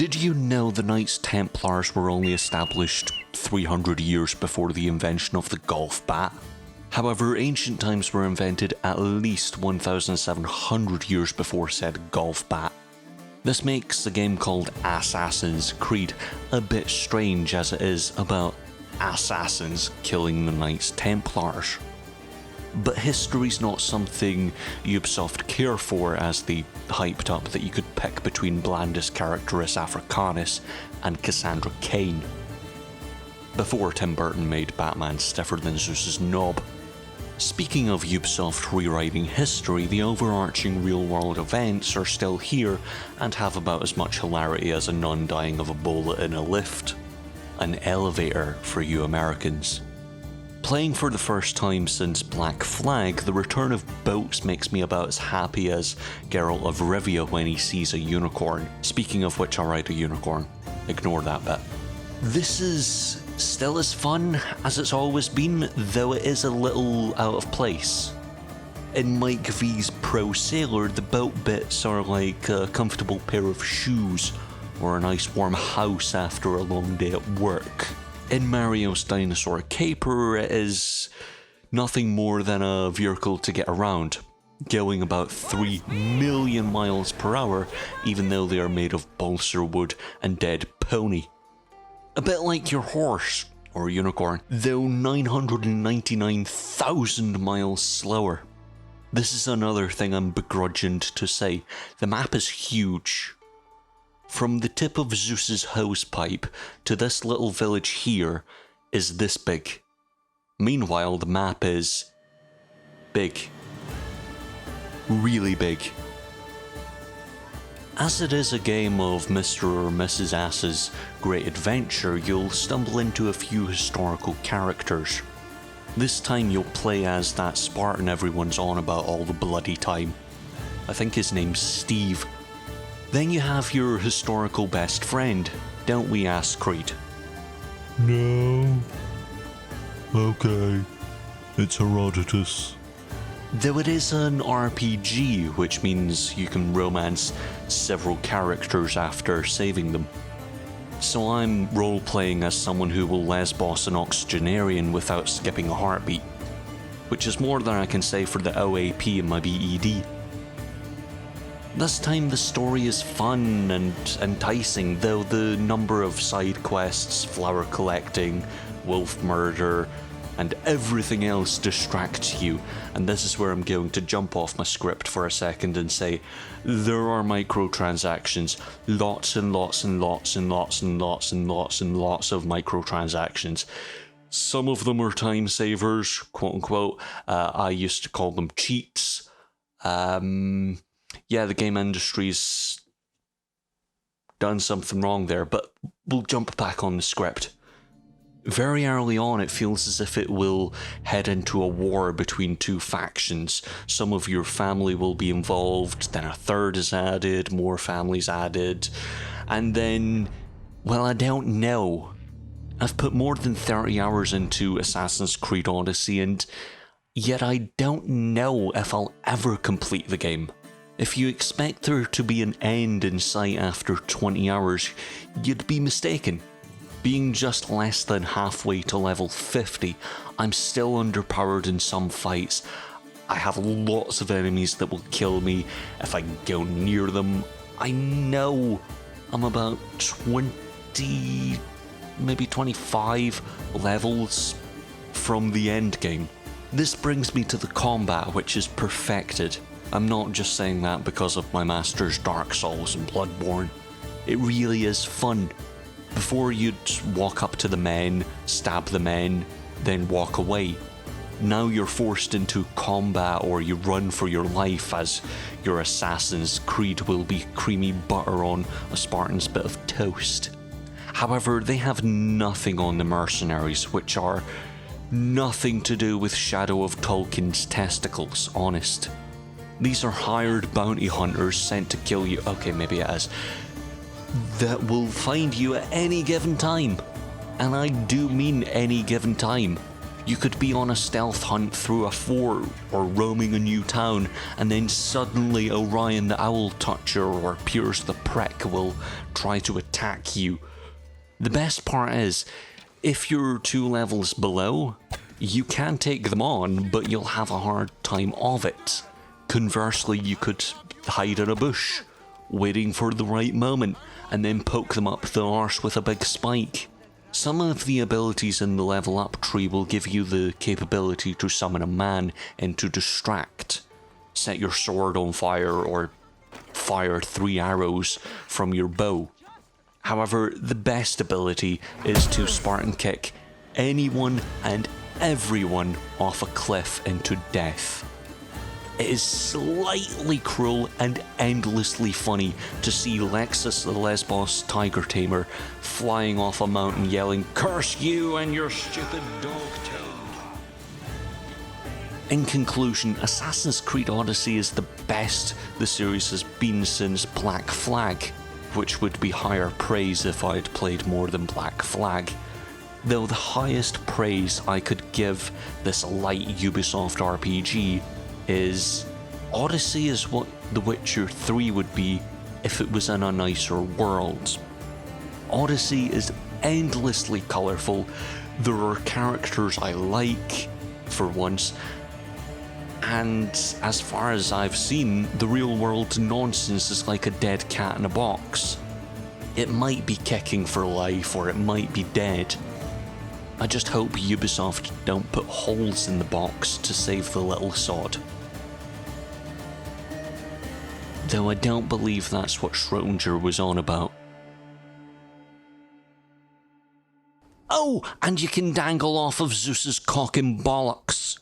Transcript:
Did you know the Knights Templars were only established 300 years before the invention of the golf bat? However, ancient times were invented at least 1,700 years before said golf bat. This makes a game called Assassin's Creed a bit strange, as it is about assassins killing the Knights Templars. But history's not something Ubisoft care for, as they hyped up that you could pick between Blandus Characteris Africanus and Cassandra Cain, before Tim Burton made Batman stiffer than Zeus's knob. Speaking of Ubisoft rewriting history, the overarching real-world events are still here and have about as much hilarity as a nun dying of Ebola in a lift. An elevator for you Americans. Playing for the first time since Black Flag, the return of boats makes me about as happy as Geralt of Rivia when he sees a unicorn. Speaking of which, I'll ride a unicorn. Ignore that bit. This is still as fun as it's always been, though it is a little out of place. In Mike V's Pro Sailor, the boat bits are like a comfortable pair of shoes or a nice warm house after a long day at work. In Mario's Dinosaur Caper, it is nothing more than a vehicle to get around, going about 3 million miles per hour, even though they are made of balsa wood and dead pony. A bit like your horse, or unicorn, though 999,000 miles slower. This is another thing I'm begrudged to say. The map is huge. From the tip of Zeus's hosepipe to this little village here is this big. Meanwhile, the map is big. Really big. As it is a game of Mr. or Mrs. Ass's great adventure, you'll stumble into a few historical characters. This time you'll play as that Spartan everyone's on about all the bloody time. I think his name's Steve. Then you have your historical best friend, don't we, Ass Creed? No. Okay. It's Herodotus. Though it is an RPG, which means you can romance several characters after saving them. So I'm role-playing as someone who will lesbos an Oxygenarian without skipping a heartbeat, which is more than I can say for the OAP in my BED. This time the story is fun and enticing, though the number of side quests, flower collecting, wolf murder, and everything else distracts you, and this is where I'm going to jump off my script for a second and say, there are microtransactions, lots and lots and lots and lots and lots and lots and lots of microtransactions. Some of them are time savers, quote unquote. I used to call them cheats. Yeah, the game industry's done something wrong there, but we'll jump back on the script. Very early on, it feels as if it will head into a war between two factions. Some of your family will be involved, then a third is added, more families added, and then, well, I don't know. I've put more than 30 hours into Assassin's Creed Odyssey, and yet I don't know if I'll ever complete the game. If you expect there to be an end in sight after 20 hours, you'd be mistaken. Being just less than halfway to level 50, I'm still underpowered in some fights. I have lots of enemies that will kill me if I go near them. I know I'm about 20, maybe 25 levels from the end game. This brings me to the combat, which is perfected. I'm not just saying that because of my masters Dark Souls and Bloodborne. It really is fun. Before you'd walk up to the men, stab the men, then walk away. Now you're forced into combat or you run for your life as your Assassin's Creed will be creamy butter on a Spartan's bit of toast. However, they have nothing on the mercenaries, which are nothing to do with Shadow of Tolkien's testicles, honest. These are hired bounty hunters sent to kill you. Okay, maybe it is. That will find you at any given time. And I do mean any given time. You could be on a stealth hunt through a fort or roaming a new town, and then suddenly Orion the Owl Toucher or Piers the Prick will try to attack you. The best part is, if you're 2 levels below, you can take them on, but you'll have a hard time of it. Conversely, you could hide in a bush, waiting for the right moment, and then poke them up the arse with a big spike. Some of the abilities in the level up tree will give you the capability to summon a man and to distract, set your sword on fire, or fire 3 arrows from your bow. However, the best ability is to Spartan kick anyone and everyone off a cliff into death. It is slightly cruel and endlessly funny to see Lexus the Lesbos tiger tamer flying off a mountain yelling, "Curse you and your stupid dog tail." In conclusion, Assassin's Creed Odyssey is the best the series has been since Black Flag, which would be higher praise if I'd played more than Black Flag. Though the highest praise I could give this light Ubisoft RPG is Odyssey is what The Witcher 3 would be if it was in a nicer world. Odyssey is endlessly colourful, there are characters I like, for once, and as far as I've seen, the real world nonsense is like a dead cat in a box. It might be kicking for life or it might be dead. I just hope Ubisoft don't put holes in the box to save the little sod. Though I don't believe that's what Schrodinger was on about. Oh, and you can dangle off of Zeus's cock and bollocks.